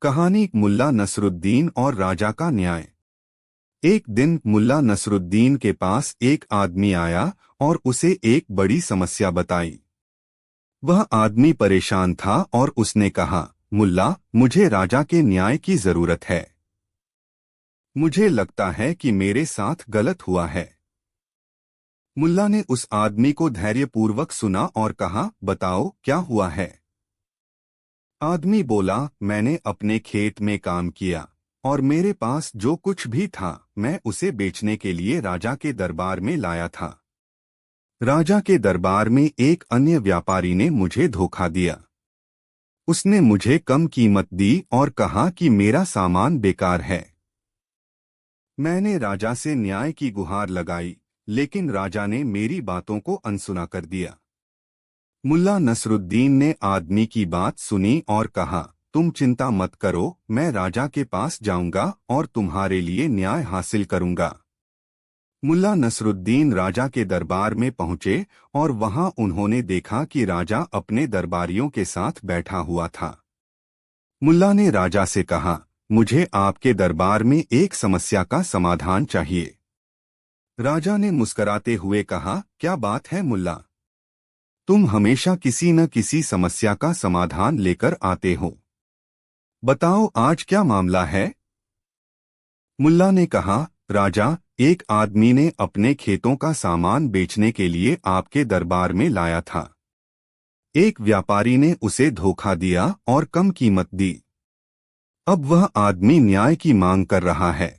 कहानी मुल्ला नसरुद्दीन और राजा का न्याय। एक दिन मुल्ला नसरुद्दीन के पास एक आदमी आया और उसे एक बड़ी समस्या बताई। वह आदमी परेशान था और उसने कहा, मुल्ला, मुझे राजा के न्याय की जरूरत है। मुझे लगता है कि मेरे साथ गलत हुआ है। मुल्ला ने उस आदमी को धैर्यपूर्वक सुना और कहा, बताओ क्या हुआ है। आदमी बोला, मैंने अपने खेत में काम किया और मेरे पास जो कुछ भी था मैं उसे बेचने के लिए राजा के दरबार में लाया था। राजा के दरबार में एक अन्य व्यापारी ने मुझे धोखा दिया। उसने मुझे कम कीमत दी और कहा कि मेरा सामान बेकार है। मैंने राजा से न्याय की गुहार लगाई, लेकिन राजा ने मेरी बातों को अनसुना कर दिया। मुल्ला नसरुद्दीन ने आदमी की बात सुनी और कहा, तुम चिंता मत करो, मैं राजा के पास जाऊंगा और तुम्हारे लिए न्याय हासिल करूंगा। मुल्ला नसरुद्दीन राजा के दरबार में पहुंचे और वहां उन्होंने देखा कि राजा अपने दरबारियों के साथ बैठा हुआ था। मुल्ला ने राजा से कहा, मुझे आपके दरबार में एक समस्या का समाधान चाहिए। राजा ने मुस्कुराते हुए कहा, क्या बात है मुल्ला? तुम हमेशा किसी न किसी समस्या का समाधान लेकर आते हो। बताओ आज क्या मामला है? मुल्ला ने कहा, राजा, एक आदमी ने अपने खेतों का सामान बेचने के लिए आपके दरबार में लाया था। एक व्यापारी ने उसे धोखा दिया और कम कीमत दी। अब वह आदमी न्याय की मांग कर रहा है।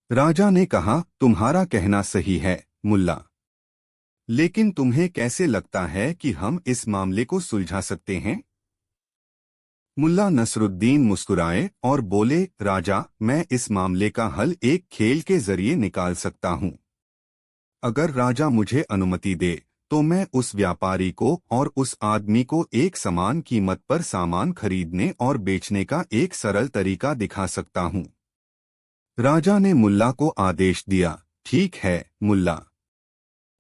राजा ने कहा, तुम्हारा कहना सही है मुल्ला, लेकिन तुम्हें कैसे लगता है कि हम इस मामले को सुलझा सकते हैं? मुल्ला नसरुद्दीन मुस्कुराए और बोले, राजा, मैं इस मामले का हल एक खेल के जरिए निकाल सकता हूँ। अगर राजा मुझे अनुमति दे तो मैं उस व्यापारी को और उस आदमी को एक समान कीमत पर सामान खरीदने और बेचने का एक सरल तरीका दिखा सकता हूँ। राजा ने मुल्ला को आदेश दिया, ठीक है मुल्ला,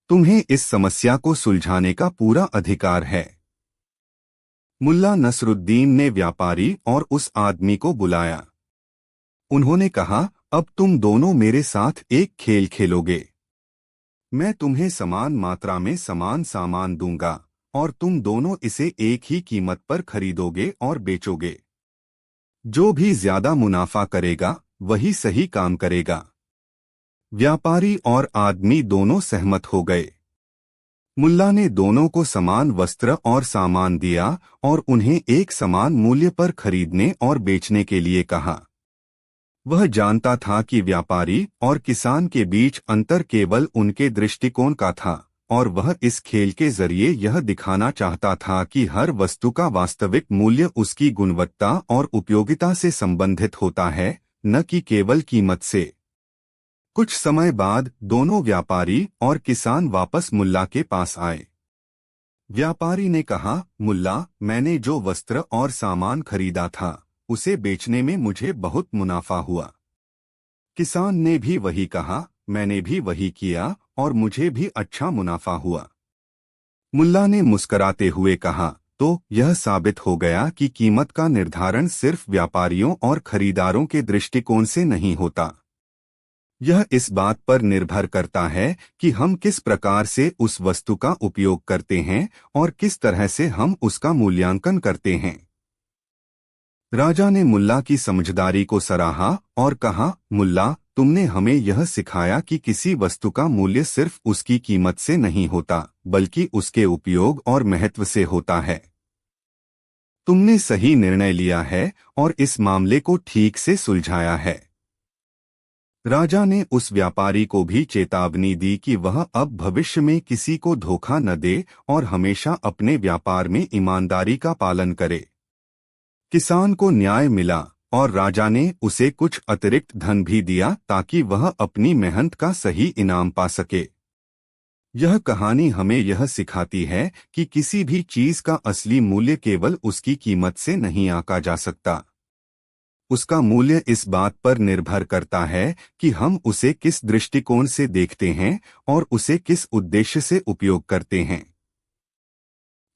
तुम्हें इस समस्या को सुलझाने का पूरा अधिकार है। मुल्ला नसरुद्दीन ने व्यापारी और उस आदमी को बुलाया। उन्होंने कहा, अब तुम दोनों मेरे साथ एक खेल खेलोगे। मैं तुम्हें समान मात्रा में समान सामान दूंगा और तुम दोनों इसे एक ही कीमत पर खरीदोगे और बेचोगे। जो भी ज्यादा मुनाफा करेगा वही सही काम करेगा। व्यापारी और आदमी दोनों सहमत हो गए। मुल्ला ने दोनों को समान वस्त्र और सामान दिया और उन्हें एक समान मूल्य पर खरीदने और बेचने के लिए कहा। वह जानता था कि व्यापारी और किसान के बीच अंतर केवल उनके दृष्टिकोण का था और वह इस खेल के जरिए यह दिखाना चाहता था कि हर वस्तु का वास्तविक मूल्य उसकी गुणवत्ता और उपयोगिता से संबंधित होता है, न कि केवल कीमत से। कुछ समय बाद दोनों व्यापारी और किसान वापस मुल्ला के पास आए। व्यापारी ने कहा, मुल्ला, मैंने जो वस्त्र और सामान खरीदा था उसे बेचने में मुझे बहुत मुनाफा हुआ। किसान ने भी वही कहा, मैंने भी वही किया और मुझे भी अच्छा मुनाफा हुआ। मुल्ला ने मुस्कुराते हुए कहा, तो यह साबित हो गया कि कीमत का निर्धारण सिर्फ व्यापारियों और खरीदारों के दृष्टिकोण से नहीं होता। यह इस बात पर निर्भर करता है कि हम किस प्रकार से उस वस्तु का उपयोग करते हैं और किस तरह से हम उसका मूल्यांकन करते हैं। राजा ने मुल्ला की समझदारी को सराहा और कहा, मुल्ला, तुमने हमें यह सिखाया कि किसी वस्तु का मूल्य सिर्फ उसकी कीमत से नहीं होता, बल्कि उसके उपयोग और महत्व से होता है। तुमने सही निर्णय लिया है और इस मामले को ठीक से सुलझाया है। राजा ने उस व्यापारी को भी चेतावनी दी कि वह अब भविष्य में किसी को धोखा न दे और हमेशा अपने व्यापार में ईमानदारी का पालन करे। किसान को न्याय मिला और राजा ने उसे कुछ अतिरिक्त धन भी दिया ताकि वह अपनी मेहनत का सही इनाम पा सके। यह कहानी हमें यह सिखाती है कि किसी भी चीज का असली मूल्य केवल उसकी कीमत से नहीं आंका जा सकता। उसका मूल्य इस बात पर निर्भर करता है कि हम उसे किस दृष्टिकोण से देखते हैं और उसे किस उद्देश्य से उपयोग करते हैं।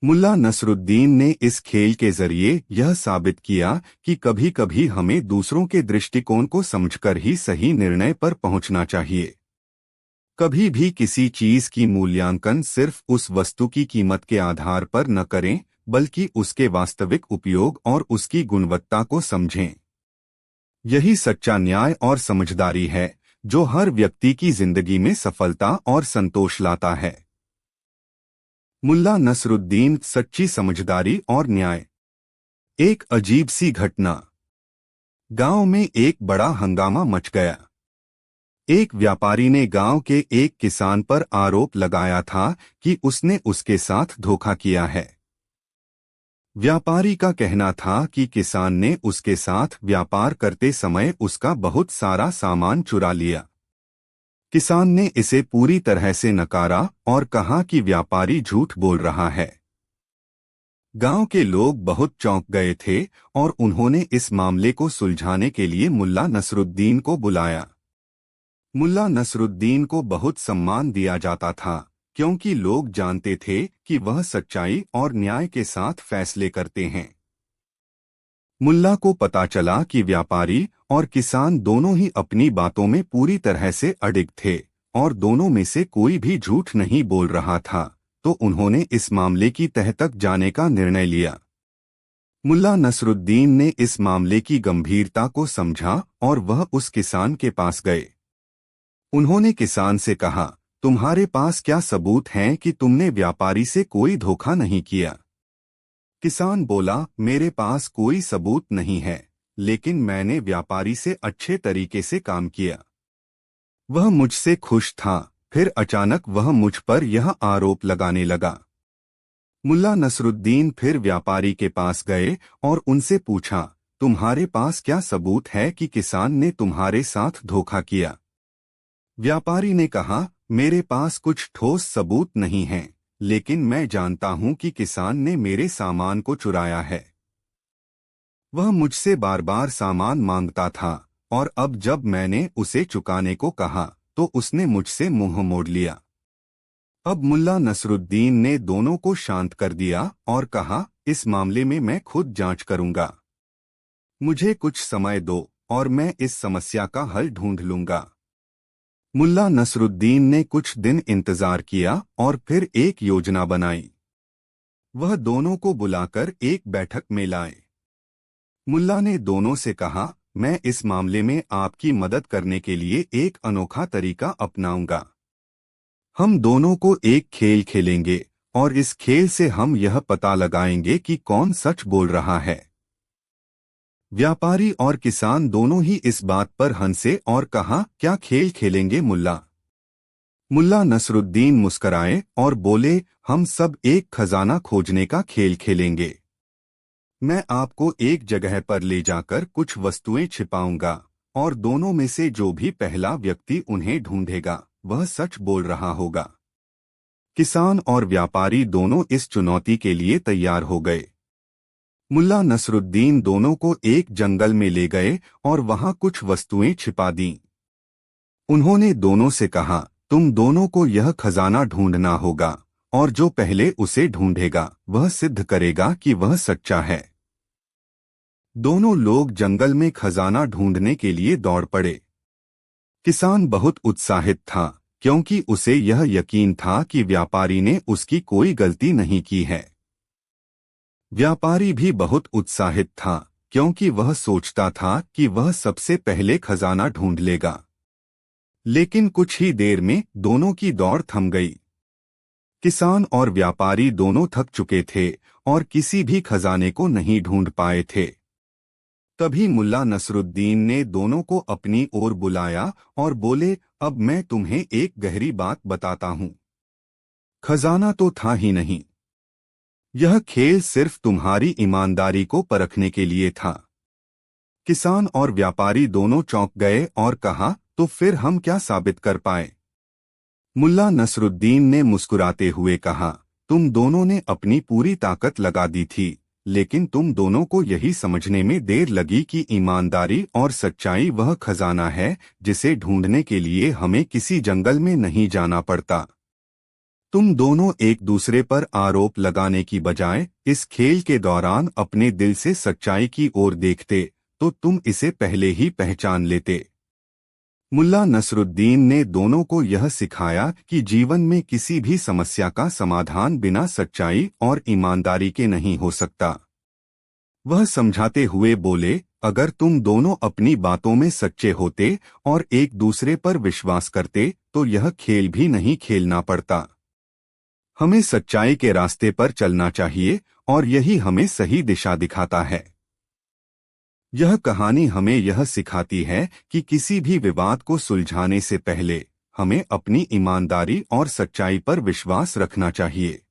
मुल्ला नसरुद्दीन ने इस खेल के जरिए यह साबित किया कि कभी कभी हमें दूसरों के दृष्टिकोण को समझकर ही सही निर्णय पर पहुंचना चाहिए। कभी भी किसी चीज की मूल्यांकन सिर्फ उस वस्तु की कीमत के आधार पर न करें, बल्कि उसके वास्तविक उपयोग और उसकी गुणवत्ता को समझें। यही सच्चा न्याय और समझदारी है, जो हर व्यक्ति की जिंदगी में सफलता और संतोष लाता है। मुल्ला नसरुद्दीन, सच्ची समझदारी और न्याय। एक अजीब सी घटना। गांव में एक बड़ा हंगामा मच गया। एक व्यापारी ने गांव के एक किसान पर आरोप लगाया था कि उसने उसके साथ धोखा किया है। व्यापारी का कहना था कि किसान ने उसके साथ व्यापार करते समय उसका बहुत सारा सामान चुरा लिया। किसान ने इसे पूरी तरह से नकारा और कहा कि व्यापारी झूठ बोल रहा है। गांव के लोग बहुत चौंक गए थे और उन्होंने इस मामले को सुलझाने के लिए मुल्ला नसरुद्दीन को बुलाया। मुल्ला नसरुद्दीन को बहुत सम्मान दिया जाता था, क्योंकि लोग जानते थे कि वह सच्चाई और न्याय के साथ फैसले करते हैं। मुल्ला को पता चला कि व्यापारी और किसान दोनों ही अपनी बातों में पूरी तरह से अडिग थे और दोनों में से कोई भी झूठ नहीं बोल रहा था, तो उन्होंने इस मामले की तह तक जाने का निर्णय लिया। मुल्ला नसरुद्दीन ने इस मामले की गंभीरता को समझा और वह उस किसान के पास गए। उन्होंने किसान से कहा, तुम्हारे पास क्या सबूत हैं कि तुमने व्यापारी से कोई धोखा नहीं किया? किसान बोला, मेरे पास कोई सबूत नहीं है, लेकिन मैंने व्यापारी से अच्छे तरीके से काम किया। वह मुझसे खुश था। फिर अचानक वह मुझ पर यह आरोप लगाने लगा। मुल्ला नसरुद्दीन फिर व्यापारी के पास गए और उनसे पूछा, तुम्हारे पास क्या सबूत है कि किसान ने तुम्हारे साथ धोखा किया? व्यापारी ने कहा, मेरे पास कुछ ठोस सबूत नहीं हैं, लेकिन मैं जानता हूं कि किसान ने मेरे सामान को चुराया है। वह मुझसे बार बार सामान मांगता था और अब जब मैंने उसे चुकाने को कहा तो उसने मुझसे मुंह मोड़ लिया। अब मुल्ला नसरुद्दीन ने दोनों को शांत कर दिया और कहा, इस मामले में मैं खुद जांच करूंगा। मुझे कुछ समय दो और मैं इस समस्या का हल ढूंढ लूंगा। मुल्ला नसरुद्दीन ने कुछ दिन इंतजार किया और फिर एक योजना बनाई। वह दोनों को बुलाकर एक बैठक में लाए। मुल्ला ने दोनों से कहा, मैं इस मामले में आपकी मदद करने के लिए एक अनोखा तरीका अपनाऊंगा। हम दोनों को एक खेल खेलेंगे और इस खेल से हम यह पता लगाएंगे कि कौन सच बोल रहा है। व्यापारी और किसान दोनों ही इस बात पर हंसे और कहा, क्या खेल खेलेंगे मुल्ला? मुल्ला नसरुद्दीन मुस्कराए और बोले, हम सब एक खजाना खोजने का खेल खेलेंगे। मैं आपको एक जगह पर ले जाकर कुछ वस्तुएं छिपाऊंगा और दोनों में से जो भी पहला व्यक्ति उन्हें ढूंढेगा वह सच बोल रहा होगा। किसान और व्यापारी दोनों इस चुनौती के लिए तैयार हो गए। मुल्ला नसरुद्दीन दोनों को एक जंगल में ले गए और वहां कुछ वस्तुएं छिपा दीं। उन्होंने दोनों से कहा, तुम दोनों को यह खजाना ढूंढना होगा और जो पहले उसे ढूंढेगा वह सिद्ध करेगा कि वह सच्चा है। दोनों लोग जंगल में खजाना ढूंढने के लिए दौड़ पड़े। किसान बहुत उत्साहित था, क्योंकि उसे यह यकीन था कि व्यापारी ने उसकी कोई गलती नहीं की है। व्यापारी भी बहुत उत्साहित था, क्योंकि वह सोचता था कि वह सबसे पहले खजाना ढूंढ लेगा। लेकिन कुछ ही देर में दोनों की दौड़ थम गई। किसान और व्यापारी दोनों थक चुके थे और किसी भी खजाने को नहीं ढूंढ पाए थे। तभी मुल्ला नसरुद्दीन ने दोनों को अपनी ओर बुलाया और बोले, अब मैं तुम्हें एक गहरी बात बताता हूं। खजाना तो था ही नहीं। यह खेल सिर्फ तुम्हारी ईमानदारी को परखने के लिए था। किसान और व्यापारी दोनों चौंक गए और कहा, तो फिर हम क्या साबित कर पाए? मुल्ला नसरुद्दीन ने मुस्कुराते हुए कहा, तुम दोनों ने अपनी पूरी ताकत लगा दी थी, लेकिन तुम दोनों को यही समझने में देर लगी कि ईमानदारी और सच्चाई वह खजाना है जिसे ढूंढने के लिए हमें किसी जंगल में नहीं जाना पड़ता। तुम दोनों एक दूसरे पर आरोप लगाने की बजाय इस खेल के दौरान अपने दिल से सच्चाई की ओर देखते तो तुम इसे पहले ही पहचान लेते। मुल्ला नसरुद्दीन ने दोनों को यह सिखाया कि जीवन में किसी भी समस्या का समाधान बिना सच्चाई और ईमानदारी के नहीं हो सकता। वह समझाते हुए बोले, अगर तुम दोनों अपनी बातों में सच्चे होते और एक दूसरे पर विश्वास करते तो यह खेल भी नहीं खेलना पड़ता। हमें सच्चाई के रास्ते पर चलना चाहिए और यही हमें सही दिशा दिखाता है। यह कहानी हमें यह सिखाती है कि किसी भी विवाद को सुलझाने से पहले हमें अपनी ईमानदारी और सच्चाई पर विश्वास रखना चाहिए।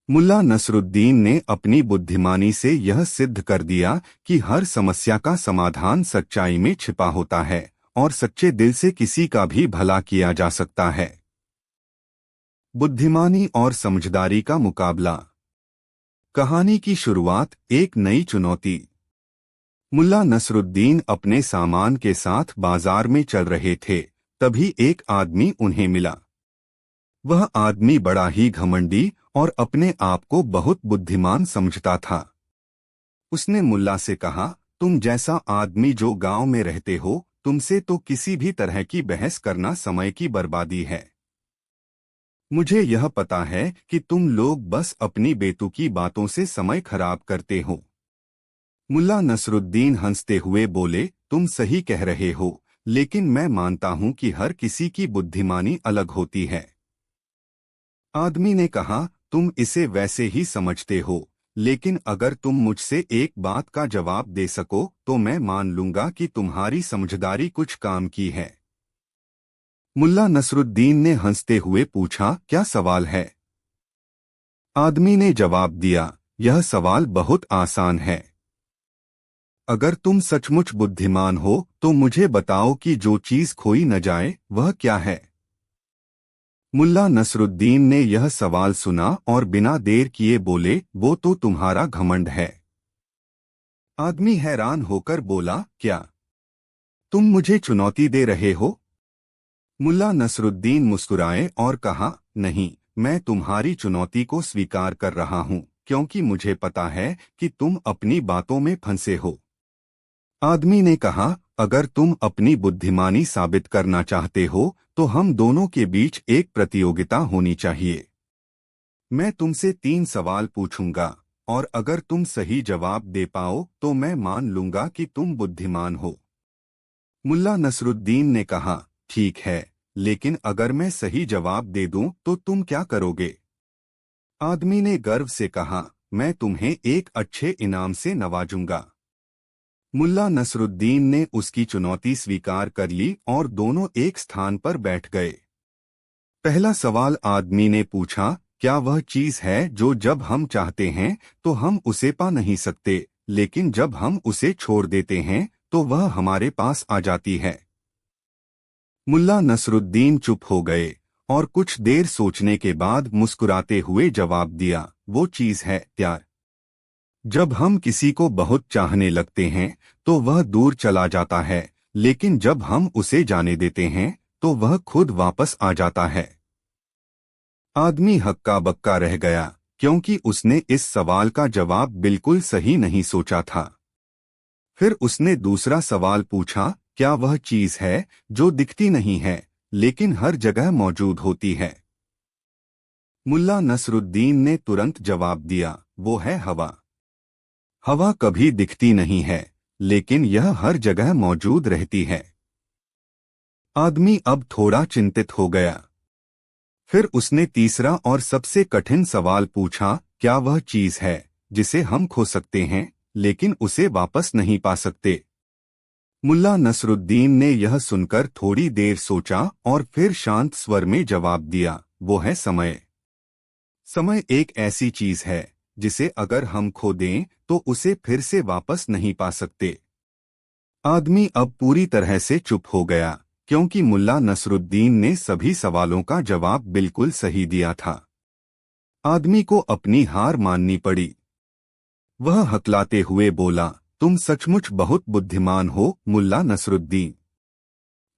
मुल्ला नसरुद्दीन ने अपनी बुद्धिमानी से यह सिद्ध कर दिया कि हर समस्या का समाधान सच्चाई में छिपा होता है और सच्चे दिल से किसी का भी भला किया जा सकता है। बुद्धिमानी और समझदारी का मुकाबला। कहानी की शुरुआत एक नई चुनौती। मुल्ला नसरुद्दीन अपने सामान के साथ बाजार में चल रहे थे, तभी एक आदमी उन्हें मिला। वह आदमी बड़ा ही घमंडी और अपने आप को बहुत बुद्धिमान समझता था। उसने मुल्ला से कहा, तुम जैसा आदमी जो गांव में रहते हो, तुमसे तो किसी भी तरह की बहस करना समय की बर्बादी है। मुझे यह पता है कि तुम लोग बस अपनी बेतुकी बातों से समय खराब करते हो। मुल्ला नसरुद्दीन हंसते हुए बोले, तुम सही कह रहे हो, लेकिन मैं मानता हूं कि हर किसी की बुद्धिमानी अलग होती है। आदमी ने कहा, तुम इसे वैसे ही समझते हो, लेकिन अगर तुम मुझसे एक बात का जवाब दे सको तो मैं मान लूंगा कि तुम्हारी समझदारी कुछ काम की है। मुल्ला नसरुद्दीन ने हंसते हुए पूछा, क्या सवाल है? आदमी ने जवाब दिया, यह सवाल बहुत आसान है। अगर तुम सचमुच बुद्धिमान हो तो मुझे बताओ कि जो चीज खोई न जाए वह क्या है? मुल्ला नसरुद्दीन ने यह सवाल सुना और बिना देर किए बोले, वो तो तुम्हारा घमंड है। आदमी हैरान होकर बोला, क्या तुम मुझे चुनौती दे रहे हो? मुल्ला नसरुद्दीन मुस्कुराए और कहा, नहीं, मैं तुम्हारी चुनौती को स्वीकार कर रहा हूँ, क्योंकि मुझे पता है कि तुम अपनी बातों में फंसे हो। आदमी ने कहा, अगर तुम अपनी बुद्धिमानी साबित करना चाहते हो तो हम दोनों के बीच एक प्रतियोगिता होनी चाहिए। मैं तुमसे 3 सवाल पूछूंगा और अगर तुम सही जवाब दे पाओ तो मैं मान लूंगा कि तुम बुद्धिमान हो। मुल्ला नसरुद्दीन ने कहा, ठीक है, लेकिन अगर मैं सही जवाब दे दूं तो तुम क्या करोगे? आदमी ने गर्व से कहा, मैं तुम्हें एक अच्छे इनाम से नवाजूंगा। मुल्ला नसरुद्दीन ने उसकी चुनौती स्वीकार कर ली और दोनों एक स्थान पर बैठ गए। पहला सवाल आदमी ने पूछा, क्या वह चीज है जो जब हम चाहते हैं तो हम उसे पा नहीं सकते, लेकिन जब हम उसे छोड़ देते हैं तो वह हमारे पास आ जाती है? मुल्ला नसरुद्दीन चुप हो गए और कुछ देर सोचने के बाद मुस्कुराते हुए जवाब दिया, वो चीज है प्यार। जब हम किसी को बहुत चाहने लगते हैं तो वह दूर चला जाता है, लेकिन जब हम उसे जाने देते हैं तो वह खुद वापस आ जाता है। आदमी हक्का बक्का रह गया, क्योंकि उसने इस सवाल का जवाब बिल्कुल सही नहीं सोचा था। फिर उसने दूसरा सवाल पूछा, क्या वह चीज है जो दिखती नहीं है लेकिन हर जगह मौजूद होती है? मुल्ला नसरुद्दीन ने तुरंत जवाब दिया, वो है हवा। हवा कभी दिखती नहीं है, लेकिन यह हर जगह मौजूद रहती है। आदमी अब थोड़ा चिंतित हो गया। फिर उसने तीसरा और सबसे कठिन सवाल पूछा, क्या वह चीज है जिसे हम खो सकते हैं लेकिन उसे वापस नहीं पा सकते? मुल्ला नसरुद्दीन ने यह सुनकर थोड़ी देर सोचा और फिर शांत स्वर में जवाब दिया, वो है समय। समय एक ऐसी चीज है जिसे अगर हम खो दें तो उसे फिर से वापस नहीं पा सकते। आदमी अब पूरी तरह से चुप हो गया, क्योंकि मुल्ला नसरुद्दीन ने सभी सवालों का जवाब बिल्कुल सही दिया था। आदमी को अपनी हार माननी पड़ी। वह हकलाते हुए बोला, तुम सचमुच बहुत बुद्धिमान हो मुल्ला नसरुद्दीन।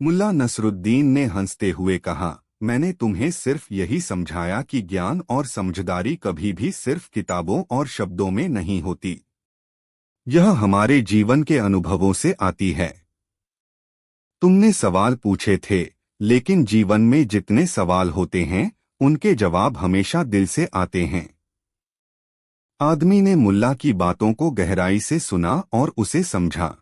मुल्ला नसरुद्दीन ने हंसते हुए कहा, मैंने तुम्हें सिर्फ यही समझाया कि ज्ञान और समझदारी कभी भी सिर्फ किताबों और शब्दों में नहीं होती। यह हमारे जीवन के अनुभवों से आती है। तुमने सवाल पूछे थे, लेकिन जीवन में जितने सवाल होते हैं उनके जवाब हमेशा दिल से आते हैं। आदमी ने मुल्ला की बातों को गहराई से सुना और उसे समझा।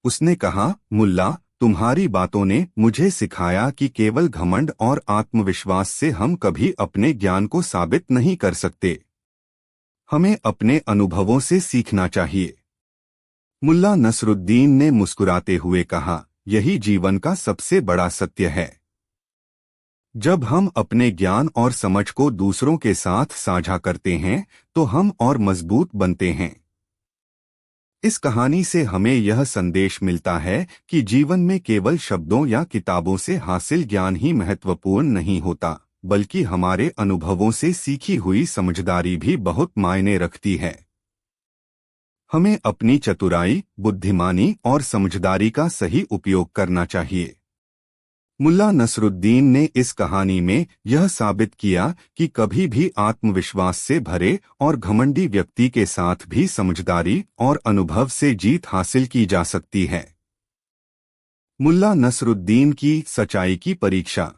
उसने कहा, मुल्ला, तुम्हारी बातों ने मुझे सिखाया कि केवल घमंड और आत्मविश्वास से हम कभी अपने ज्ञान को साबित नहीं कर सकते। हमें अपने अनुभवों से सीखना चाहिए। मुल्ला नसरुद्दीन ने मुस्कुराते हुए कहा, यही जीवन का सबसे बड़ा सत्य है। जब हम अपने ज्ञान और समझ को दूसरों के साथ साझा करते हैं तो हम और मजबूत बनते हैं। इस कहानी से हमें यह संदेश मिलता है कि जीवन में केवल शब्दों या किताबों से हासिल ज्ञान ही महत्वपूर्ण नहीं होता, बल्कि हमारे अनुभवों से सीखी हुई समझदारी भी बहुत मायने रखती है। हमें अपनी चतुराई, बुद्धिमानी और समझदारी का सही उपयोग करना चाहिए। मुल्ला नसरुद्दीन ने इस कहानी में यह साबित किया कि कभी भी आत्मविश्वास से भरे और घमंडी व्यक्ति के साथ भी समझदारी और अनुभव से जीत हासिल की जा सकती है। मुल्ला नसरुद्दीन की सच्चाई की परीक्षा।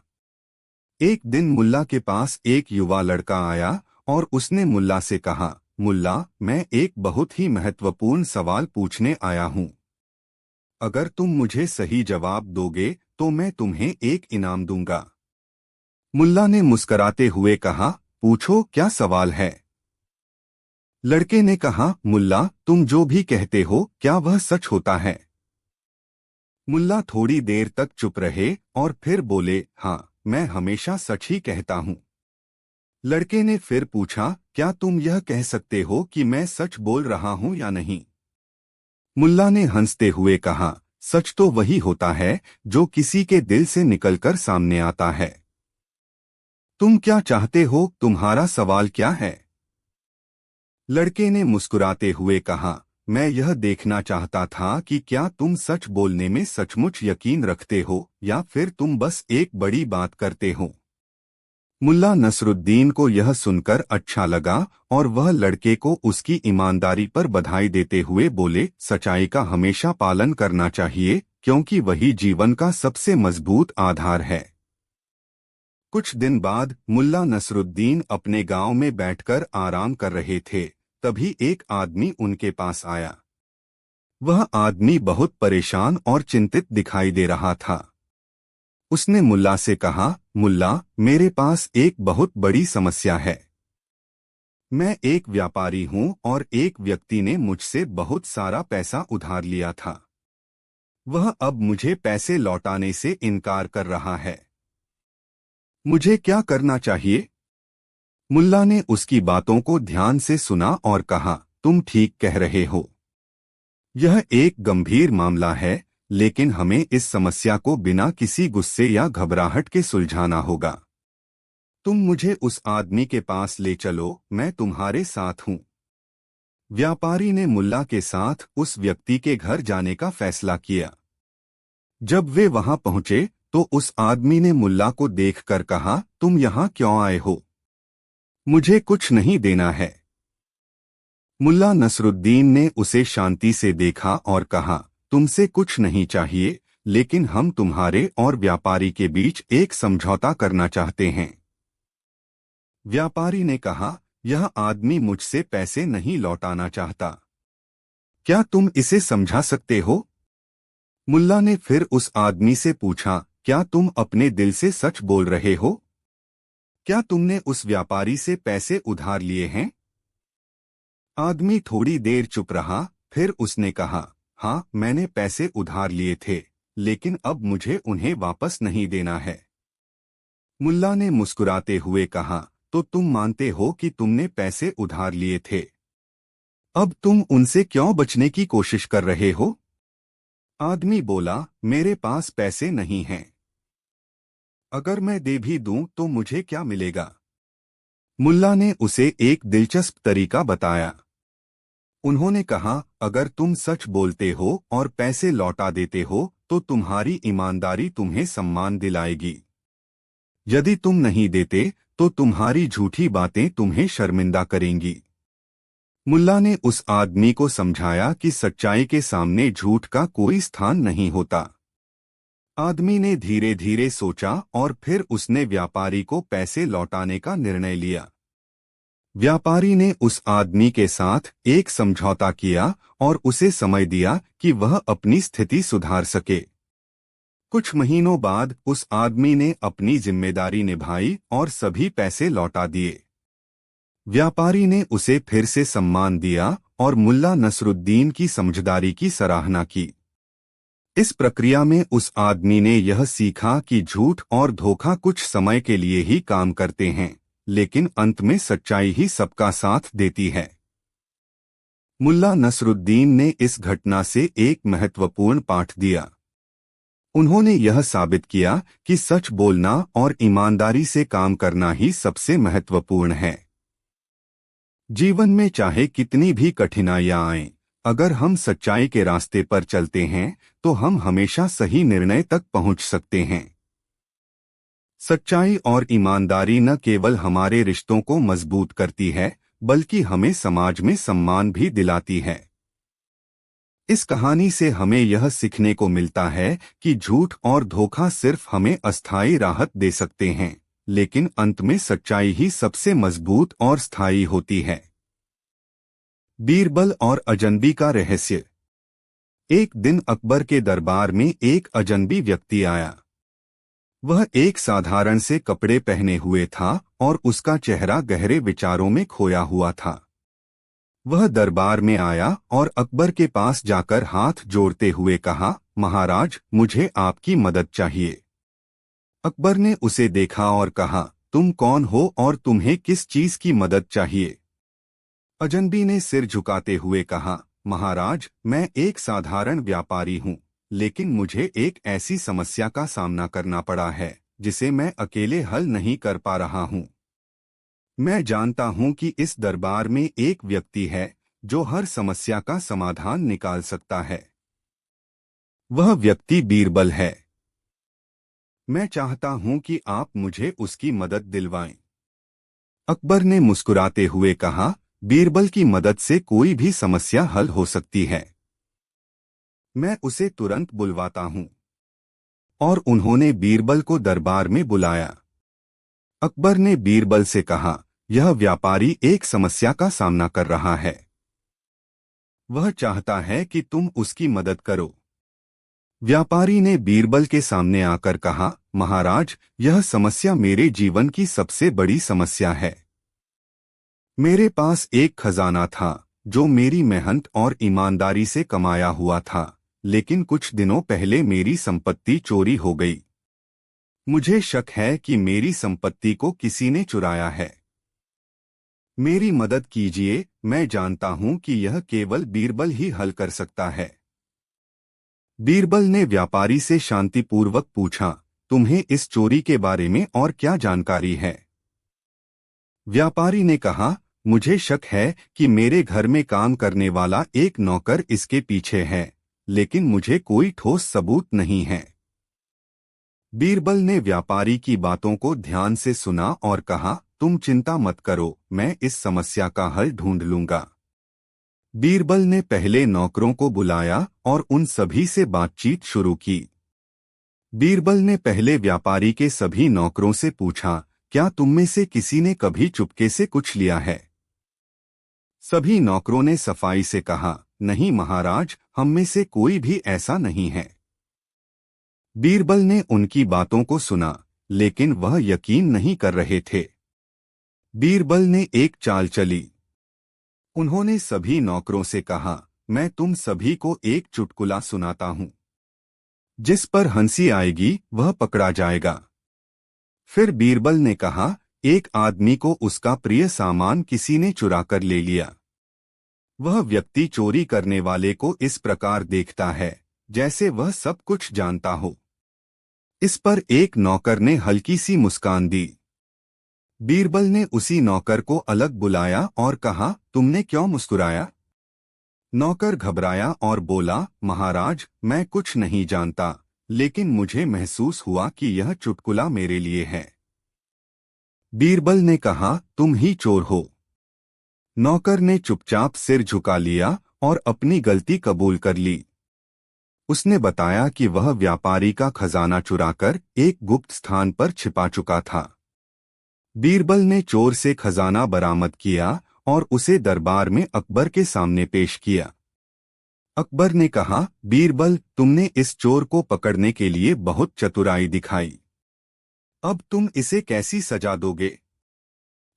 एक दिन मुल्ला के पास एक युवा लड़का आया और उसने मुल्ला से कहा, मुल्ला, मैं एक बहुत ही महत्वपूर्ण सवाल पूछने आया हूँ। अगर तुम मुझे सही जवाब दोगे तो मैं तुम्हें एक इनाम दूंगा। मुल्ला ने मुस्कराते हुए कहा, पूछो, क्या सवाल है? लड़के ने कहा, मुल्ला, तुम जो भी कहते हो क्या वह सच होता है? मुल्ला थोड़ी देर तक चुप रहे और फिर बोले, हाँ, मैं हमेशा सच ही कहता हूँ। लड़के ने फिर पूछा, क्या तुम यह कह सकते हो कि मैं सच बोल रहा हूँ या नहीं? मुल्ला ने हंसते हुए कहा, सच तो वही होता है जो किसी के दिल से निकलकर सामने आता है। तुम क्या चाहते हो? तुम्हारा सवाल क्या है? लड़के ने मुस्कुराते हुए कहा, मैं यह देखना चाहता था कि क्या तुम सच बोलने में सचमुच यकीन रखते हो या फिर तुम बस एक बड़ी बात करते हो। मुल्ला नसरुद्दीन को यह सुनकर अच्छा लगा और वह लड़के को उसकी ईमानदारी पर बधाई देते हुए बोले, सच्चाई का हमेशा पालन करना चाहिए क्योंकि वही जीवन का सबसे मजबूत आधार है। कुछ दिन बाद मुल्ला नसरुद्दीन अपने गांव में बैठकर आराम कर रहे थे, तभी एक आदमी उनके पास आया। वह आदमी बहुत परेशान और चिंतित दिखाई दे रहा था। उसने मुल्ला से कहा, मुल्ला, मेरे पास एक बहुत बड़ी समस्या है। मैं एक व्यापारी हूँ और एक व्यक्ति ने मुझसे बहुत सारा पैसा उधार लिया था। वह अब मुझे पैसे लौटाने से इनकार कर रहा है। मुझे क्या करना चाहिए? मुल्ला ने उसकी बातों को ध्यान से सुना और कहा, तुम ठीक कह रहे हो। यह एक गंभीर मामला है, लेकिन हमें इस समस्या को बिना किसी गुस्से या घबराहट के सुलझाना होगा। तुम मुझे उस आदमी के पास ले चलो, मैं तुम्हारे साथ हूँ। व्यापारी ने मुल्ला के साथ उस व्यक्ति के घर जाने का फैसला किया। जब वे वहां पहुंचे तो उस आदमी ने मुल्ला को देखकर कहा, तुम यहाँ क्यों आए हो? मुझे कुछ नहीं देना है। मुल्ला नसरुद्दीन ने उसे शांति से देखा और कहा, तुमसे कुछ नहीं चाहिए, लेकिन हम तुम्हारे और व्यापारी के बीच एक समझौता करना चाहते हैं। व्यापारी ने कहा, यह आदमी मुझसे पैसे नहीं लौटाना चाहता। क्या तुम इसे समझा सकते हो? मुल्ला ने फिर उस आदमी से पूछा, क्या तुम अपने दिल से सच बोल रहे हो? क्या तुमने उस व्यापारी से पैसे उधार लिए हैं? आदमी थोड़ी देर चुप रहा, फिर उसने कहा, हाँ, मैंने पैसे उधार लिए थे, लेकिन अब मुझे उन्हें वापस नहीं देना है। मुल्ला ने मुस्कुराते हुए कहा, तो तुम मानते हो कि तुमने पैसे उधार लिए थे। अब तुम उनसे क्यों बचने की कोशिश कर रहे हो? आदमी बोला, मेरे पास पैसे नहीं हैं। अगर मैं दे भी दूं तो मुझे क्या मिलेगा? मुल्ला ने उसे एक दिलचस्प तरीका बताया। उन्होंने कहा, अगर तुम सच बोलते हो और पैसे लौटा देते हो तो तुम्हारी ईमानदारी तुम्हें सम्मान दिलाएगी। यदि तुम नहीं देते तो तुम्हारी झूठी बातें तुम्हें शर्मिंदा करेंगी। मुल्ला ने उस आदमी को समझाया कि सच्चाई के सामने झूठ का कोई स्थान नहीं होता। आदमी ने धीरे धीरे सोचा और फिर उसने व्यापारी को पैसे लौटाने का निर्णय लिया। व्यापारी ने उस आदमी के साथ एक समझौता किया और उसे समय दिया कि वह अपनी स्थिति सुधार सके। कुछ महीनों बाद उस आदमी ने अपनी जिम्मेदारी निभाई और सभी पैसे लौटा दिए। व्यापारी ने उसे फिर से सम्मान दिया और मुल्ला नसरुद्दीन की समझदारी की सराहना की। इस प्रक्रिया में उस आदमी ने यह सीखा कि झूठ और धोखा कुछ समय के लिए ही काम करते हैं, लेकिन अंत में सच्चाई ही सबका साथ देती है। मुल्ला नसरुद्दीन ने इस घटना से एक महत्वपूर्ण पाठ दिया। उन्होंने यह साबित किया कि सच बोलना और ईमानदारी से काम करना ही सबसे महत्वपूर्ण है। जीवन में चाहे कितनी भी कठिनाइयां आएं, अगर हम सच्चाई के रास्ते पर चलते हैं तो हम हमेशा सही निर्णय तक पहुंच सकते हैं। सच्चाई और ईमानदारी न केवल हमारे रिश्तों को मजबूत करती है, बल्कि हमें समाज में सम्मान भी दिलाती है। इस कहानी से हमें यह सीखने को मिलता है कि झूठ और धोखा सिर्फ हमें अस्थायी राहत दे सकते हैं, लेकिन अंत में सच्चाई ही सबसे मजबूत और स्थायी होती है। बीरबल और अजनबी का रहस्य। एक दिन अकबर के दरबार में एक अजनबी व्यक्ति आया। वह एक साधारण से कपड़े पहने हुए था और उसका चेहरा गहरे विचारों में खोया हुआ था। वह दरबार में आया और अकबर के पास जाकर हाथ जोड़ते हुए कहा, महाराज, मुझे आपकी मदद चाहिए। अकबर ने उसे देखा और कहा, तुम कौन हो और तुम्हें किस चीज की मदद चाहिए? अजनबी ने सिर झुकाते हुए कहा, महाराज, मैं एक साधारण व्यापारी हूँ, लेकिन मुझे एक ऐसी समस्या का सामना करना पड़ा है जिसे मैं अकेले हल नहीं कर पा रहा हूँ। मैं जानता हूँ कि इस दरबार में एक व्यक्ति है जो हर समस्या का समाधान निकाल सकता है। वह व्यक्ति बीरबल है। मैं चाहता हूँ कि आप मुझे उसकी मदद दिलवाएं। अकबर ने मुस्कुराते हुए कहा, बीरबल की मदद से कोई भी समस्या हल हो सकती है। मैं उसे तुरंत बुलवाता हूँ। और उन्होंने बीरबल को दरबार में बुलाया। अकबर ने बीरबल से कहा, यह व्यापारी एक समस्या का सामना कर रहा है। वह चाहता है कि तुम उसकी मदद करो। व्यापारी ने बीरबल के सामने आकर कहा, महाराज, यह समस्या मेरे जीवन की सबसे बड़ी समस्या है। मेरे पास एक खजाना था जो मेरी मेहनत और ईमानदारी से कमाया हुआ था, लेकिन कुछ दिनों पहले मेरी संपत्ति चोरी हो गई। मुझे शक है कि मेरी संपत्ति को किसी ने चुराया है। मेरी मदद कीजिए। मैं जानता हूं कि यह केवल बीरबल ही हल कर सकता है। बीरबल ने व्यापारी से शांतिपूर्वक पूछा, तुम्हें इस चोरी के बारे में और क्या जानकारी है? व्यापारी ने कहा, मुझे शक है कि मेरे घर में काम करने वाला एक नौकर इसके पीछे है, लेकिन मुझे कोई ठोस सबूत नहीं है। बीरबल ने व्यापारी की बातों को ध्यान से सुना और कहा, तुम चिंता मत करो, मैं इस समस्या का हल ढूंढ लूंगा। बीरबल ने पहले नौकरों को बुलाया और उन सभी से बातचीत शुरू की। बीरबल ने पहले व्यापारी के सभी नौकरों से पूछा, क्या तुम में से किसी ने कभी चुपके से कुछ लिया है? सभी नौकरों ने सफाई से कहा, नहीं महाराज, हम में से कोई भी ऐसा नहीं है। बीरबल ने उनकी बातों को सुना, लेकिन वह यकीन नहीं कर रहे थे। बीरबल ने एक चाल चली। उन्होंने सभी नौकरों से कहा, मैं तुम सभी को एक चुटकुला सुनाता हूं। जिस पर हंसी आएगी वह पकड़ा जाएगा। फिर बीरबल ने कहा, एक आदमी को उसका प्रिय सामान किसी ने चुरा कर ले लिया। वह व्यक्ति चोरी करने वाले को इस प्रकार देखता है जैसे वह सब कुछ जानता हो। इस पर एक नौकर ने हल्की सी मुस्कान दी। बीरबल ने उसी नौकर को अलग बुलाया और कहा, तुमने क्यों मुस्कुराया? नौकर घबराया और बोला, महाराज, मैं कुछ नहीं जानता, लेकिन मुझे महसूस हुआ कि यह चुटकुला मेरे लिए है। बीरबल ने कहा, तुम ही चोर हो। नौकर ने चुपचाप सिर झुका लिया और अपनी गलती कबूल कर ली। उसने बताया कि वह व्यापारी का खजाना चुराकर एक गुप्त स्थान पर छिपा चुका था। बीरबल ने चोर से खजाना बरामद किया और उसे दरबार में अकबर के सामने पेश किया। अकबर ने कहा, बीरबल, तुमने इस चोर को पकड़ने के लिए बहुत चतुराई दिखाई। अब तुम इसे कैसी सजा दोगे?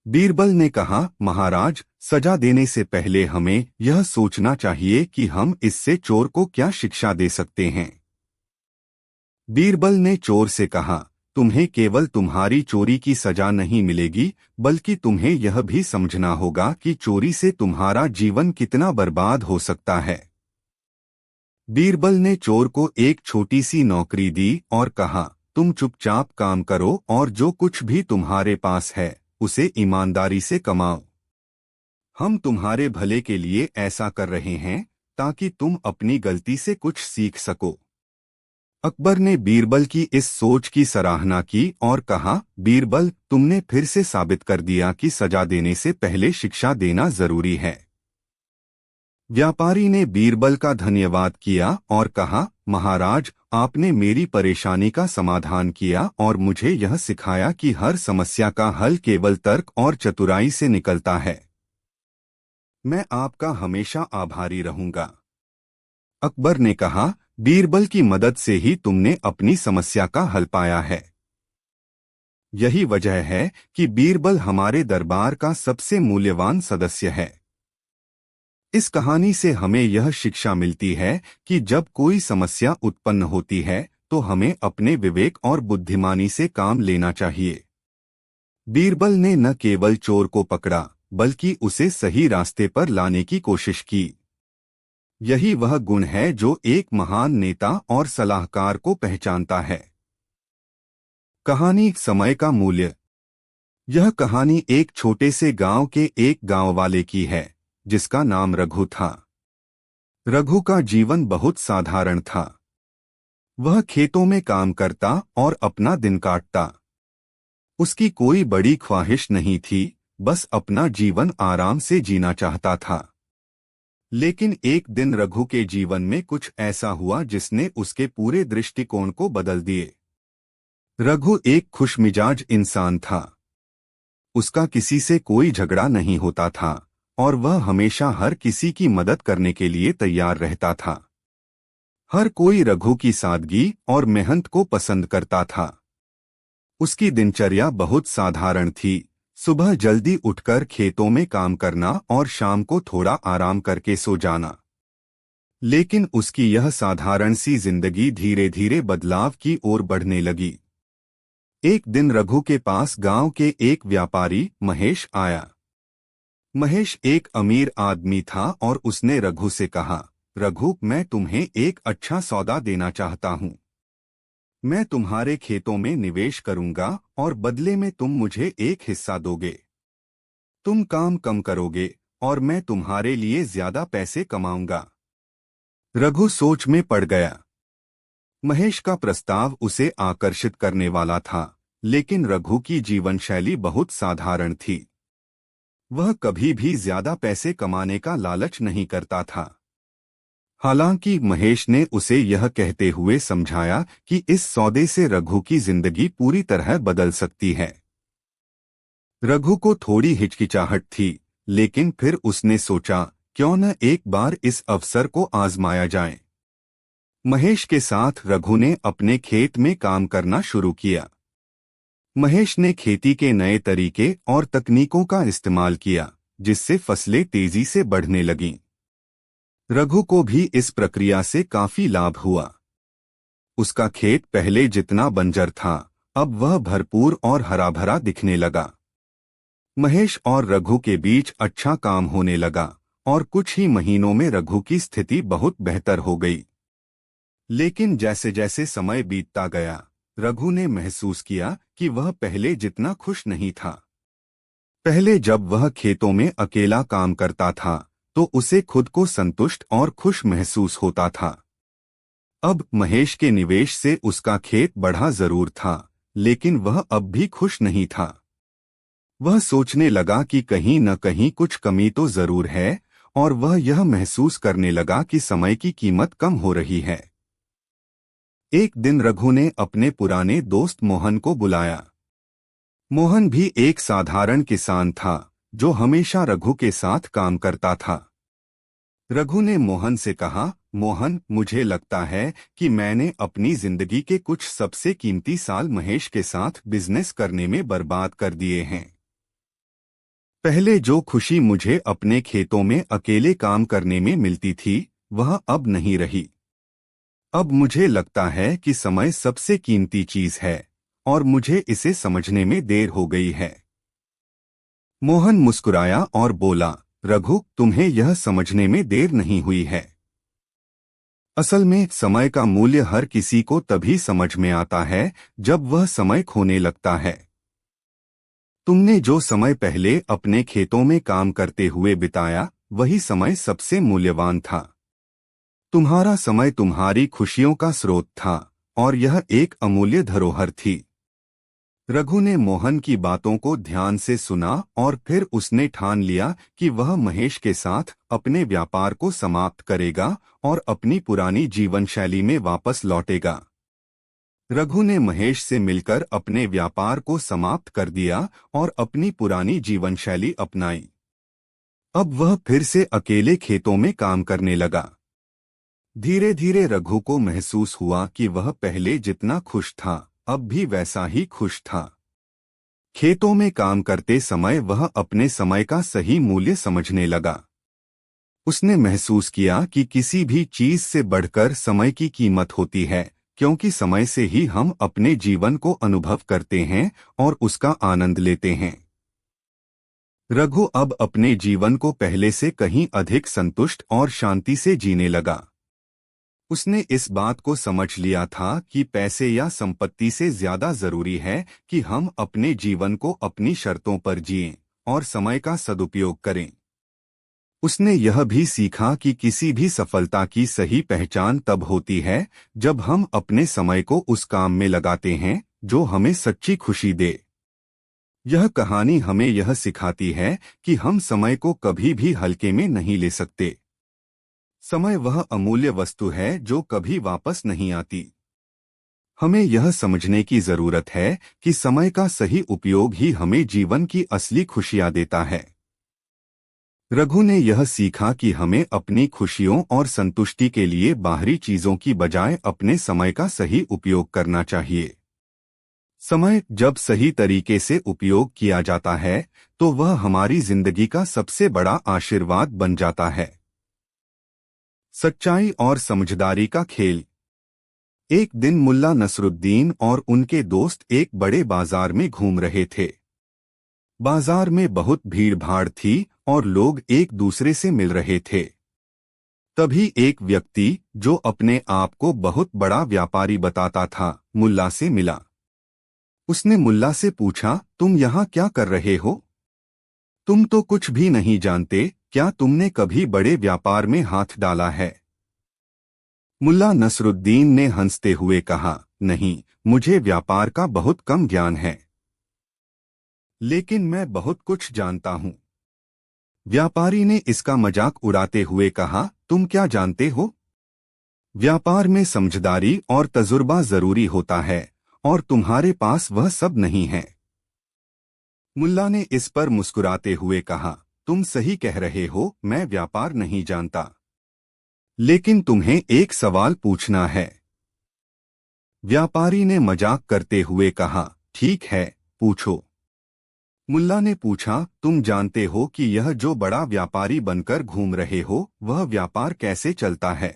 बीरबल ने कहा, महाराज, सजा देने से पहले हमें यह सोचना चाहिए कि हम इससे चोर को क्या शिक्षा दे सकते हैं। बीरबल ने चोर से कहा, तुम्हें केवल तुम्हारी चोरी की सजा नहीं मिलेगी, बल्कि तुम्हें यह भी समझना होगा कि चोरी से तुम्हारा जीवन कितना बर्बाद हो सकता है। बीरबल ने चोर को एक छोटी सी नौकरी दी और कहा, तुम चुपचाप काम करो और जो कुछ भी तुम्हारे पास है उसे ईमानदारी से कमाओ। हम तुम्हारे भले के लिए ऐसा कर रहे हैं ताकि तुम अपनी गलती से कुछ सीख सको। अकबर ने बीरबल की इस सोच की सराहना की और कहा, बीरबल, तुमने फिर से साबित कर दिया कि सजा देने से पहले शिक्षा देना जरूरी है। व्यापारी ने बीरबल का धन्यवाद किया और कहा, महाराज, आपने मेरी परेशानी का समाधान किया और मुझे यह सिखाया कि हर समस्या का हल केवल तर्क और चतुराई से निकलता है। मैं आपका हमेशा आभारी रहूंगा। अकबर ने कहा, बीरबल की मदद से ही तुमने अपनी समस्या का हल पाया है। यही वजह है कि बीरबल हमारे दरबार का सबसे मूल्यवान सदस्य है। इस कहानी से हमें यह शिक्षा मिलती है कि जब कोई समस्या उत्पन्न होती है तो हमें अपने विवेक और बुद्धिमानी से काम लेना चाहिए। बीरबल ने न केवल चोर को पकड़ा, बल्कि उसे सही रास्ते पर लाने की कोशिश की। यही वह गुण है जो एक महान नेता और सलाहकार को पहचानता है। कहानी समय का मूल्य। यह कहानी एक छोटे से गांव के एक गांव वाले की है जिसका नाम रघु था। रघु का जीवन बहुत साधारण था। वह खेतों में काम करता और अपना दिन काटता। उसकी कोई बड़ी ख्वाहिश नहीं थी, बस अपना जीवन आराम से जीना चाहता था। लेकिन एक दिन रघु के जीवन में कुछ ऐसा हुआ जिसने उसके पूरे दृष्टिकोण को बदल दिए। रघु एक खुशमिजाज इंसान था। उसका किसी से कोई झगड़ा नहीं होता था और वह हमेशा हर किसी की मदद करने के लिए तैयार रहता था। हर कोई रघु की सादगी और मेहनत को पसंद करता था। उसकी दिनचर्या बहुत साधारण थी। सुबह जल्दी उठकर खेतों में काम करना और शाम को थोड़ा आराम करके सो जाना। लेकिन उसकी यह साधारण सी जिंदगी धीरे धीरे बदलाव की ओर बढ़ने लगी। एक दिन रघु के पास गांव के एक व्यापारी महेश आया। महेश एक अमीर आदमी था और उसने रघु से कहा, रघु, मैं तुम्हें एक अच्छा सौदा देना चाहता हूँ। मैं तुम्हारे खेतों में निवेश करूंगा और बदले में तुम मुझे एक हिस्सा दोगे। तुम काम कम करोगे और मैं तुम्हारे लिए ज्यादा पैसे कमाऊंगा। रघु सोच में पड़ गया। महेश का प्रस्ताव उसे आकर्षित करने वाला था, लेकिन रघु की जीवन शैली बहुत साधारण थी। वह कभी भी ज्यादा पैसे कमाने का लालच नहीं करता था। हालांकि महेश ने उसे यह कहते हुए समझाया कि इस सौदे से रघु की जिंदगी पूरी तरह बदल सकती है। रघु को थोड़ी हिचकिचाहट थी, लेकिन फिर उसने सोचा, क्यों न एक बार इस अवसर को आजमाया जाए। महेश के साथ रघु ने अपने खेत में काम करना शुरू किया। महेश ने खेती के नए तरीके और तकनीकों का इस्तेमाल किया, जिससे फसलें तेजी से बढ़ने लगीं। रघु को भी इस प्रक्रिया से काफी लाभ हुआ। उसका खेत पहले जितना बंजर था, अब वह भरपूर और हरा भरा दिखने लगा। महेश और रघु के बीच अच्छा काम होने लगा और कुछ ही महीनों में रघु की स्थिति बहुत बेहतर हो गई। लेकिन जैसे जैसे समय बीतता गया, रघु ने महसूस किया कि वह पहले जितना खुश नहीं था। पहले जब वह खेतों में अकेला काम करता था तो उसे खुद को संतुष्ट और खुश महसूस होता था। अब महेश के निवेश से उसका खेत बढ़ा जरूर था, लेकिन वह अब भी खुश नहीं था। वह सोचने लगा कि कहीं न कहीं कुछ कमी तो जरूर है, और वह यह महसूस करने लगा कि समय की कीमत कम हो रही है। एक दिन रघु ने अपने पुराने दोस्त मोहन को बुलाया। मोहन भी एक साधारण किसान था, जो हमेशा रघु के साथ काम करता था। रघु ने मोहन से कहा, मोहन, मुझे लगता है कि मैंने अपनी जिंदगी के कुछ सबसे कीमती साल महेश के साथ बिजनेस करने में बर्बाद कर दिए हैं। पहले जो खुशी मुझे अपने खेतों में अकेले काम करने में मिलती थी, वह अब नहीं रही। अब मुझे लगता है कि समय सबसे कीमती चीज है, और मुझे इसे समझने में देर हो गई है। मोहन मुस्कुराया और बोला, रघु, तुम्हें यह समझने में देर नहीं हुई है। असल में समय का मूल्य हर किसी को तभी समझ में आता है जब वह समय खोने लगता है। तुमने जो समय पहले अपने खेतों में काम करते हुए बिताया, वही समय सबसे मूल्यवान था। तुम्हारा समय तुम्हारी खुशियों का स्रोत था, और यह एक अमूल्य धरोहर थी। रघु ने मोहन की बातों को ध्यान से सुना और फिर उसने ठान लिया कि वह महेश के साथ अपने व्यापार को समाप्त करेगा और अपनी पुरानी जीवन शैली में वापस लौटेगा। रघु ने महेश से मिलकर अपने व्यापार को समाप्त कर दिया और अपनी पुरानी जीवन शैली अपनाई। अब वह फिर से अकेले खेतों में काम करने लगा। धीरे धीरे रघु को महसूस हुआ कि वह पहले जितना खुश था, अब भी वैसा ही खुश था। खेतों में काम करते समय वह अपने समय का सही मूल्य समझने लगा। उसने महसूस किया कि किसी भी चीज से बढ़कर समय की कीमत होती है, क्योंकि समय से ही हम अपने जीवन को अनुभव करते हैं और उसका आनंद लेते हैं। रघु अब अपने जीवन को पहले से कहीं अधिक संतुष्ट और शांति से जीने लगा। उसने इस बात को समझ लिया था कि पैसे या संपत्ति से ज्यादा जरूरी है कि हम अपने जीवन को अपनी शर्तों पर जिएं और समय का सदुपयोग करें। उसने यह भी सीखा कि किसी भी सफलता की सही पहचान तब होती है जब हम अपने समय को उस काम में लगाते हैं जो हमें सच्ची खुशी दे। यह कहानी हमें यह सिखाती है कि हम समय को कभी भी हल्के में नहीं ले सकते। समय वह अमूल्य वस्तु है जो कभी वापस नहीं आती। हमें यह समझने की जरूरत है कि समय का सही उपयोग ही हमें जीवन की असली खुशियां देता है। रघु ने यह सीखा कि हमें अपनी खुशियों और संतुष्टि के लिए बाहरी चीजों की बजाय अपने समय का सही उपयोग करना चाहिए। समय जब सही तरीके से उपयोग किया जाता है, तो वह हमारी जिंदगी का सबसे बड़ा आशीर्वाद बन जाता है। सच्चाई और समझदारी का खेल। एक दिन मुल्ला नसरुद्दीन और उनके दोस्त एक बड़े बाजार में घूम रहे थे। बाजार में बहुत भीड़ भाड़ थी और लोग एक दूसरे से मिल रहे थे। तभी एक व्यक्ति, जो अपने आप को बहुत बड़ा व्यापारी बताता था, मुल्ला से मिला। उसने मुल्ला से पूछा, तुम यहाँ क्या कर रहे हो? तुम तो कुछ भी नहीं जानते, क्या तुमने कभी बड़े व्यापार में हाथ डाला है? मुल्ला नसरुद्दीन ने हंसते हुए कहा, नहीं, मुझे व्यापार का बहुत कम ज्ञान है, लेकिन मैं बहुत कुछ जानता हूँ। व्यापारी ने इसका मजाक उड़ाते हुए कहा, तुम क्या जानते हो? व्यापार में समझदारी और तजुर्बा जरूरी होता है, और तुम्हारे पास वह सब नहीं है। मुल्ला ने इस पर मुस्कुराते हुए कहा, तुम सही कह रहे हो, मैं व्यापार नहीं जानता, लेकिन तुम्हें एक सवाल पूछना है। व्यापारी ने मजाक करते हुए कहा, ठीक है, पूछो। मुल्ला ने पूछा, तुम जानते हो कि यह जो बड़ा व्यापारी बनकर घूम रहे हो, वह व्यापार कैसे चलता है?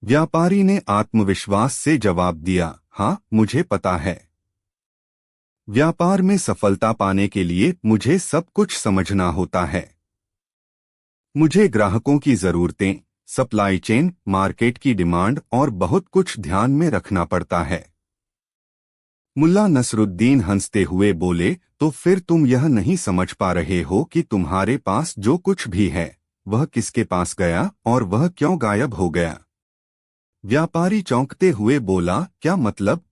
व्यापारी ने आत्मविश्वास से जवाब दिया, हाँ, मुझे पता है। व्यापार में सफलता पाने के लिए मुझे सब कुछ समझना होता है। मुझे ग्राहकों की जरूरतें, सप्लाई चेन, मार्केट की डिमांड और बहुत कुछ ध्यान में रखना पड़ता है। मुल्ला नसरुद्दीन हंसते हुए बोले, तो फिर तुम यह नहीं समझ पा रहे हो कि तुम्हारे पास जो कुछ भी है, वह किसके पास गया और वह क्यों गायब हो गया? व्यापारी चौंकते हुए बोला, क्या मतलब?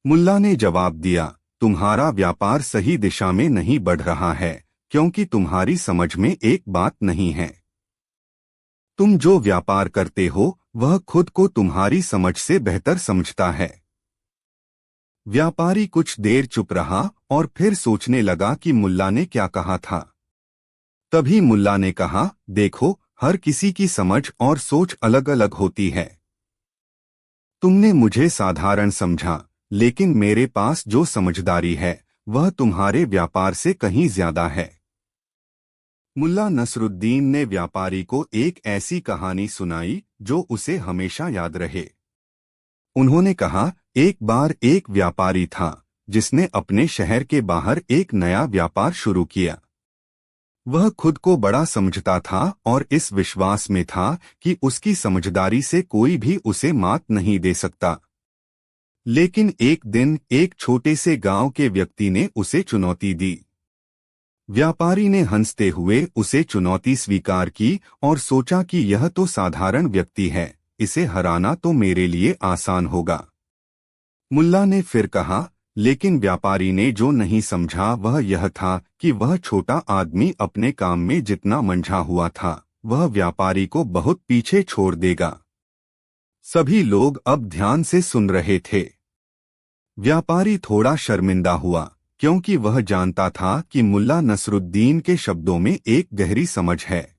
मुल्ला ने जवाब दिया, तुम्हारा व्यापार सही दिशा में नहीं बढ़ रहा है, क्योंकि तुम्हारी समझ में एक बात नहीं है। तुम जो व्यापार करते हो वह खुद को तुम्हारी समझ से बेहतर समझता है। व्यापारी कुछ देर चुप रहा और फिर सोचने लगा कि मुल्ला ने क्या कहा था। तभी मुल्ला ने कहा, देखो, हर किसी की समझ और सोच अलग अलग होती है। तुमने मुझे साधारण समझा, लेकिन मेरे पास जो समझदारी है वह तुम्हारे व्यापार से कहीं ज्यादा है। मुल्ला नसरुद्दीन ने व्यापारी को एक ऐसी कहानी सुनाई जो उसे हमेशा याद रहे। उन्होंने कहा, एक बार एक व्यापारी था जिसने अपने शहर के बाहर एक नया व्यापार शुरू किया। वह खुद को बड़ा समझता था और इस विश्वास में था कि उसकी समझदारी से कोई भी उसे मात नहीं दे सकता। लेकिन एक दिन एक छोटे से गांव के व्यक्ति ने उसे चुनौती दी। व्यापारी ने हंसते हुए उसे चुनौती स्वीकार की और सोचा कि यह तो साधारण व्यक्ति है, इसे हराना तो मेरे लिए आसान होगा। मुल्ला ने फिर कहा, लेकिन व्यापारी ने जो नहीं समझा वह यह था कि वह छोटा आदमी अपने काम में जितना मंझा हुआ था वह व्यापारी को बहुत पीछे छोड़ देगा। सभी लोग अब ध्यान से सुन रहे थे। व्यापारी थोड़ा शर्मिंदा हुआ, क्योंकि वह जानता था कि मुल्ला नसरुद्दीन के शब्दों में एक गहरी समझ है।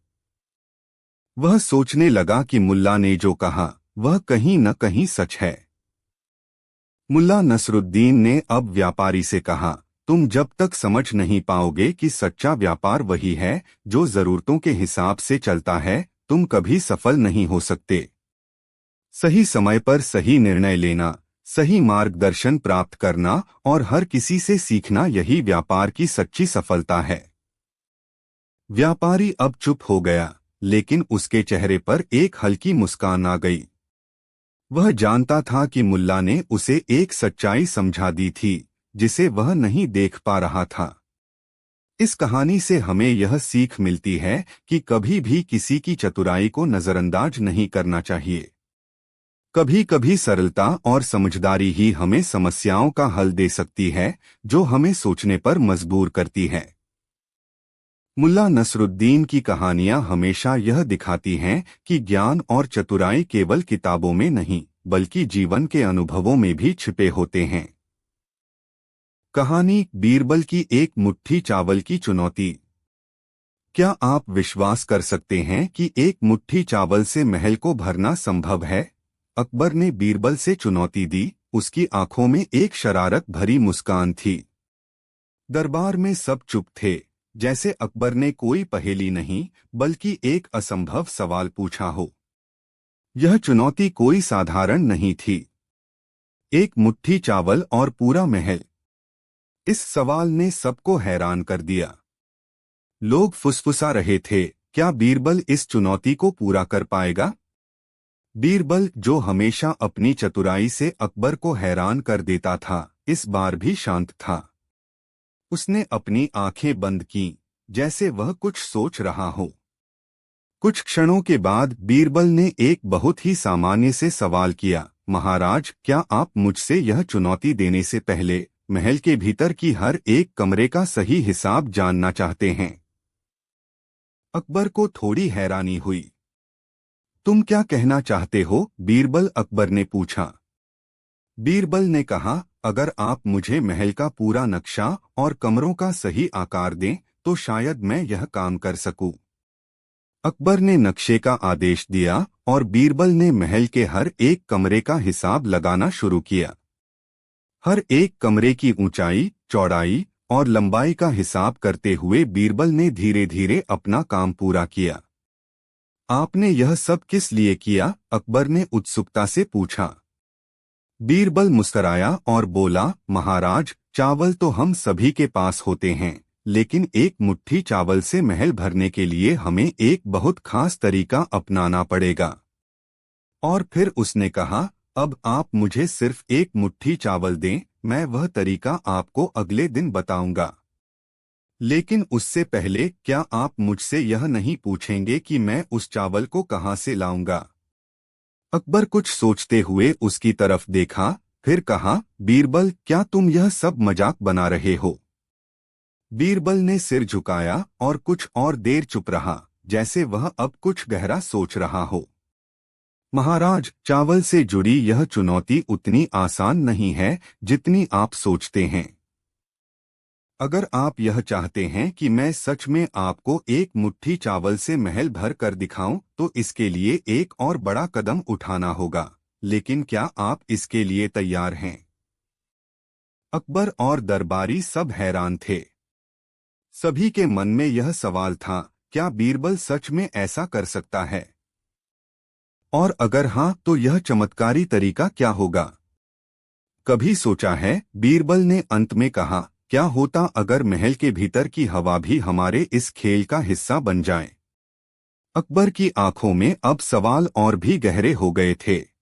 वह सोचने लगा कि मुल्ला ने जो कहा वह कहीं न कहीं सच है। मुल्ला नसरुद्दीन ने अब व्यापारी से कहा, तुम जब तक समझ नहीं पाओगे कि सच्चा व्यापार वही है जो जरूरतों के हिसाब से चलता है, तुम कभी सफल नहीं हो सकते। सही समय पर सही निर्णय लेना, सही मार्गदर्शन प्राप्त करना और हर किसी से सीखना, यही व्यापार की सच्ची सफलता है। व्यापारी अब चुप हो गया, लेकिन उसके चेहरे पर एक हल्की मुस्कान आ गई। वह जानता था कि मुल्ला ने उसे एक सच्चाई समझा दी थी जिसे वह नहीं देख पा रहा था। इस कहानी से हमें यह सीख मिलती है कि कभी भी किसी की चतुराई को नजरअंदाज नहीं करना चाहिए। कभी कभी सरलता और समझदारी ही हमें समस्याओं का हल दे सकती है, जो हमें सोचने पर मजबूर करती है। मुल्ला नसरुद्दीन की कहानियां हमेशा यह दिखाती हैं कि ज्ञान और चतुराई केवल किताबों में नहीं बल्कि जीवन के अनुभवों में भी छिपे होते हैं। कहानी बीरबल की एक मुट्ठी चावल की चुनौती। क्या आप विश्वास कर सकते हैं कि एक मुट्ठी चावल से महल को भरना संभव है? अकबर ने बीरबल से चुनौती दी। उसकी आंखों में एक शरारत भरी मुस्कान थी। दरबार में सब चुप थे, जैसे अकबर ने कोई पहेली नहीं बल्कि एक असंभव सवाल पूछा हो। यह चुनौती कोई साधारण नहीं थी। एक मुट्ठी चावल और पूरा महल। इस सवाल ने सबको हैरान कर दिया। लोग फुसफुसा रहे थे, क्या बीरबल इस चुनौती को पूरा कर पाएगा? बीरबल, जो हमेशा अपनी चतुराई से अकबर को हैरान कर देता था, इस बार भी शांत था। उसने अपनी आंखें बंद कीं, जैसे वह कुछ सोच रहा हो। कुछ क्षणों के बाद बीरबल ने एक बहुत ही सामान्य से सवाल किया, महाराज, क्या आप मुझसे यह चुनौती देने से पहले महल के भीतर की हर एक कमरे का सही हिसाब जानना चाहते हैं? अकबर को थोड़ी हैरानी हुई। तुम क्या कहना चाहते हो? बीरबल अकबर ने पूछा। बीरबल ने कहा, अगर आप मुझे महल का पूरा नक्शा और कमरों का सही आकार दें तो शायद मैं यह काम कर सकूं। अकबर ने नक्शे का आदेश दिया और बीरबल ने महल के हर एक कमरे का हिसाब लगाना शुरू किया। हर एक कमरे की ऊंचाई, चौड़ाई और लंबाई का हिसाब करते हुए बीरबल ने धीरे धीरे अपना काम पूरा किया। आपने यह सब किस लिए किया? अकबर ने उत्सुकता से पूछा। बीरबल मुस्कराया और बोला, महाराज, चावल तो हम सभी के पास होते हैं, लेकिन एक मुट्ठी चावल से महल भरने के लिए हमें एक बहुत खास तरीका अपनाना पड़ेगा। और फिर उसने कहा, अब आप मुझे सिर्फ एक मुट्ठी चावल दें, मैं वह तरीका आपको अगले दिन बताऊंगा। लेकिन उससे पहले क्या आप मुझसे यह नहीं पूछेंगे कि मैं उस चावल को कहां से लाऊंगा? अकबर कुछ सोचते हुए उसकी तरफ देखा। फिर कहा, बीरबल, क्या तुम यह सब मजाक बना रहे हो? बीरबल ने सिर झुकाया और कुछ और देर चुप रहा, जैसे वह अब कुछ गहरा सोच रहा हो। महाराज, चावल से जुड़ी यह चुनौती उतनी आसान नहीं है जितनी आप सोचते हैं। अगर आप यह चाहते हैं कि मैं सच में आपको एक मुट्ठी चावल से महल भर कर दिखाऊं, तो इसके लिए एक और बड़ा कदम उठाना होगा। लेकिन क्या आप इसके लिए तैयार हैं? अकबर और दरबारी सब हैरान थे। सभी के मन में यह सवाल था, क्या बीरबल सच में ऐसा कर सकता है? और अगर हाँ, तो यह चमत्कारी तरीका क्या होगा? कभी सोचा है? बीरबल ने अंत में कहा, क्या होता अगर महल के भीतर की हवा भी हमारे इस खेल का हिस्सा बन जाए? अकबर की आंखों में अब सवाल और भी गहरे हो गए थे।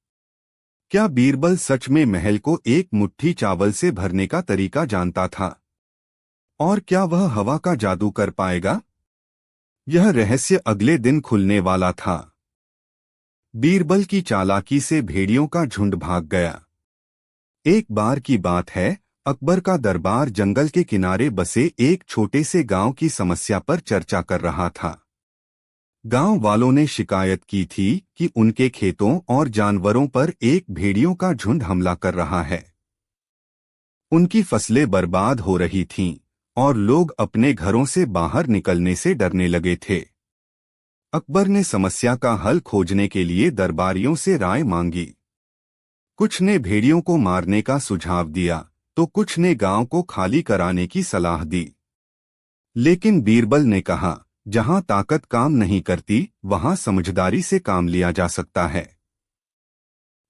क्या बीरबल सच में महल को एक मुट्ठी चावल से भरने का तरीका जानता था? और क्या वह हवा का जादू कर पाएगा? यह रहस्य अगले दिन खुलने वाला था। बीरबल की चालाकी से भेड़ियों का झुंड भाग गया। एक बार की बात है, अकबर का दरबार जंगल के किनारे बसे एक छोटे से गांव की समस्या पर चर्चा कर रहा था। गांव वालों ने शिकायत की थी कि उनके खेतों और जानवरों पर एक भेड़ियों का झुंड हमला कर रहा है। उनकी फसलें बर्बाद हो रही थीं और लोग अपने घरों से बाहर निकलने से डरने लगे थे। अकबर ने समस्या का हल खोजने के लिए दरबारियों से राय मांगी। कुछ ने भेड़ियों को मारने का सुझाव दिया, तो कुछ ने गांव को खाली कराने की सलाह दी। लेकिन बीरबल ने कहा, जहां ताकत काम नहीं करती, वहां समझदारी से काम लिया जा सकता है।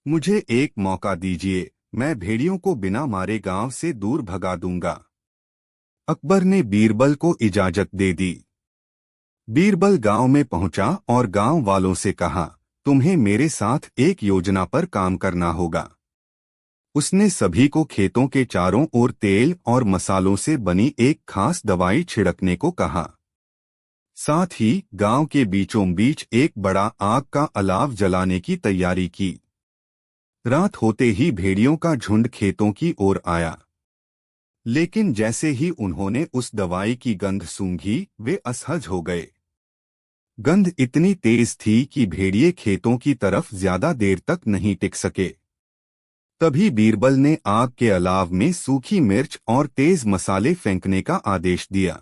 मुझे एक मौका दीजिए, मैं भेड़ियों को बिना मारे गांव से दूर भगा दूंगा। अकबर ने बीरबल को इजाजत दे दी। बीरबल गांव में पहुंचा और गांव वालों से कहा, तुम्हें मेरे साथ एक योजना पर काम करना होगा। उसने सभी को खेतों के चारों ओर तेल और मसालों से बनी एक खास दवाई छिड़कने को कहा। साथ ही गांव के बीचों बीच एक बड़ा आग का अलाव जलाने की तैयारी की। रात होते ही भेड़ियों का झुंड खेतों की ओर आया। लेकिन जैसे ही उन्होंने उस दवाई की गंध सूंघी, वे असहज हो गए। गंध इतनी तेज थी कि भेड़िए खेतों की तरफ ज्यादा देर तक नहीं टिक सके। तभी बीरबल ने आग के अलाव में सूखी मिर्च और तेज मसाले फेंकने का आदेश दिया।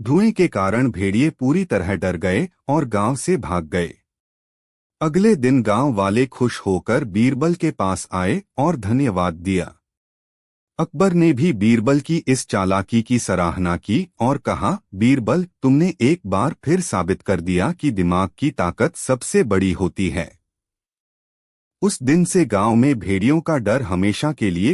धुएं के कारण भेड़िए पूरी तरह डर गए और गांव से भाग गए। अगले दिन गांव वाले खुश होकर बीरबल के पास आए और धन्यवाद दिया। अकबर ने भी बीरबल की इस चालाकी की सराहना की और कहा, बीरबल, तुमने एक बार फिर साबित कर दिया कि दिमाग की ताकत सबसे बड़ी होती है। उस दिन से गांव में भेड़ियों का डर हमेशा के लिए